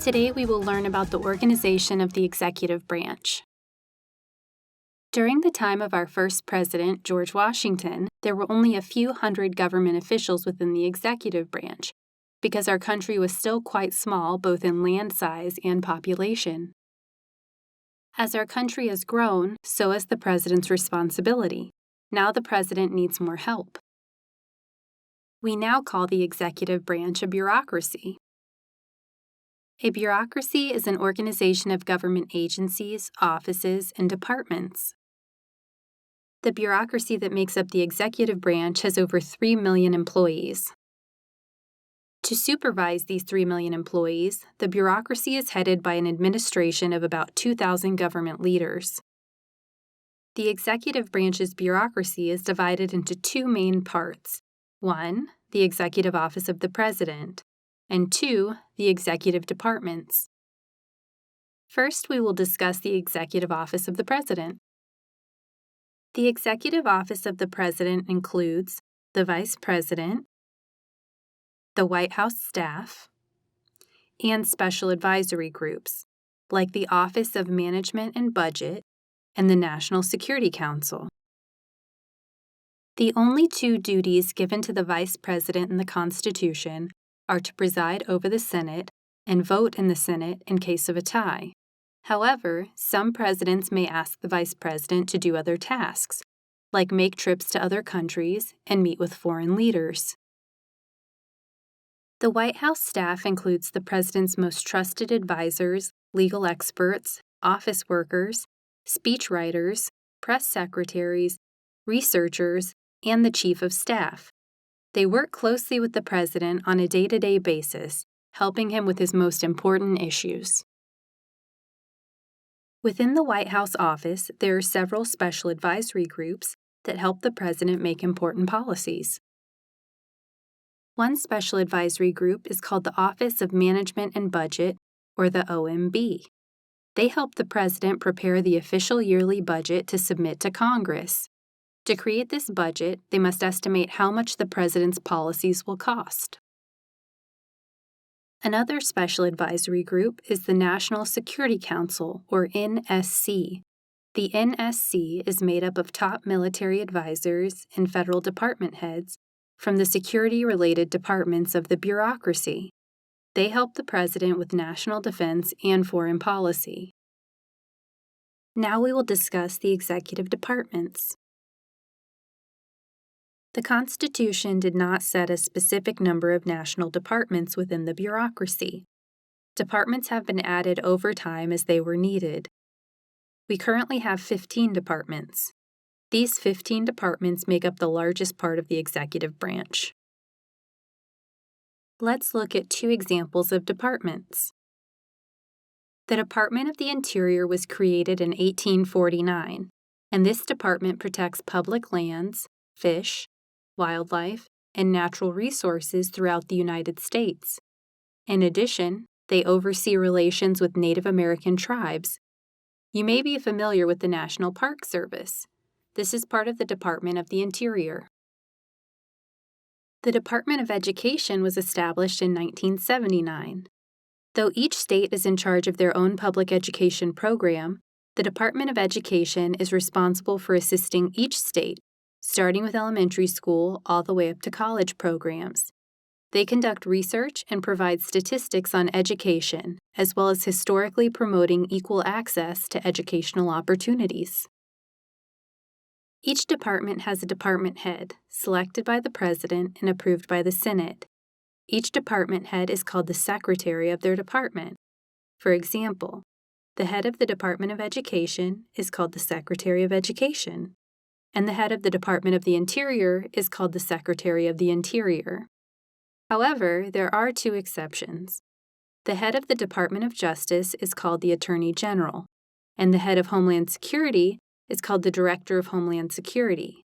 Today we will learn about the organization of the executive branch. During the time of our first president, George Washington, there were only a few hundred government officials within the executive branch, because our country was still quite small both in land size and population. As our country has grown, so has the president's responsibility. Now the president needs more help. We now call the executive branch a bureaucracy. A bureaucracy is an organization of government agencies, offices, and departments. The bureaucracy that makes up the executive branch has over 3 million employees. To supervise these 3 million employees, the bureaucracy is headed by an administration of about 2,000 government leaders. The executive branch's bureaucracy is divided into two main parts. 1, the executive office of the president, and 2, the executive departments. First, we will discuss the executive office of the president. The executive office of the president includes the vice president, the White House staff, and special advisory groups, like the Office of Management and Budget and the National Security Council. The only two duties given to the vice president in the Constitution are to preside over the Senate and vote in the Senate in case of a tie. However, some presidents may ask the vice president to do other tasks, like make trips to other countries and meet with foreign leaders. The White House staff includes the president's most trusted advisors, legal experts, office workers, speechwriters, press secretaries, researchers, and the chief of staff. They work closely with the president on a day-to-day basis, helping him with his most important issues. Within the White House office, there are several special advisory groups that help the president make important policies. One special advisory group is called the Office of Management and Budget, or the OMB. They help the president prepare the official yearly budget to submit to Congress. To create this budget, they must estimate how much the president's policies will cost. Another special advisory group is the National Security Council, or NSC. The NSC is made up of top military advisors and federal department heads from the security-related departments of the bureaucracy. They help the president with national defense and foreign policy. Now we will discuss the executive departments. The Constitution did not set a specific number of national departments within the bureaucracy. Departments have been added over time as they were needed. We currently have 15 departments. These 15 departments make up the largest part of the executive branch. Let's look at two examples of departments. The Department of the Interior was created in 1849, and this department protects public lands, fish, wildlife, and natural resources throughout the United States. In addition, they oversee relations with Native American tribes. You may be familiar with the National Park Service. This is part of the Department of the Interior. The Department of Education was established in 1979. Though each state is in charge of their own public education program, the Department of Education is responsible for assisting each state, starting with elementary school all the way up to college programs. They conduct research and provide statistics on education, as well as historically promoting equal access to educational opportunities. Each department has a department head, selected by the president and approved by the Senate. Each department head is called the secretary of their department. For example, the head of the Department of Education is called the Secretary of Education, and the head of the Department of the Interior is called the Secretary of the Interior. However, there are two exceptions. The head of the Department of Justice is called the Attorney General, and the head of Homeland Security is called the Director of Homeland Security.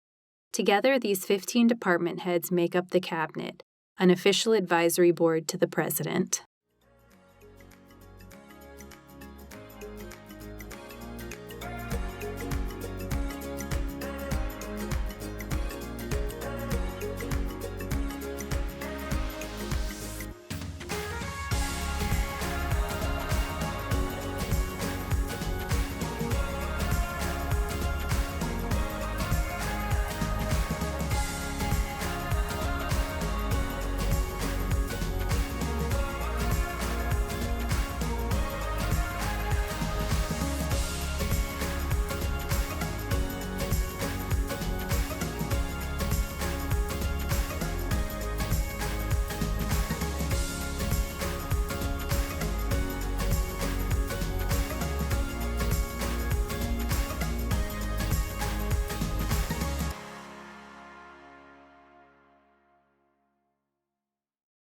Together, these 15 department heads make up the Cabinet, an official advisory board to the President.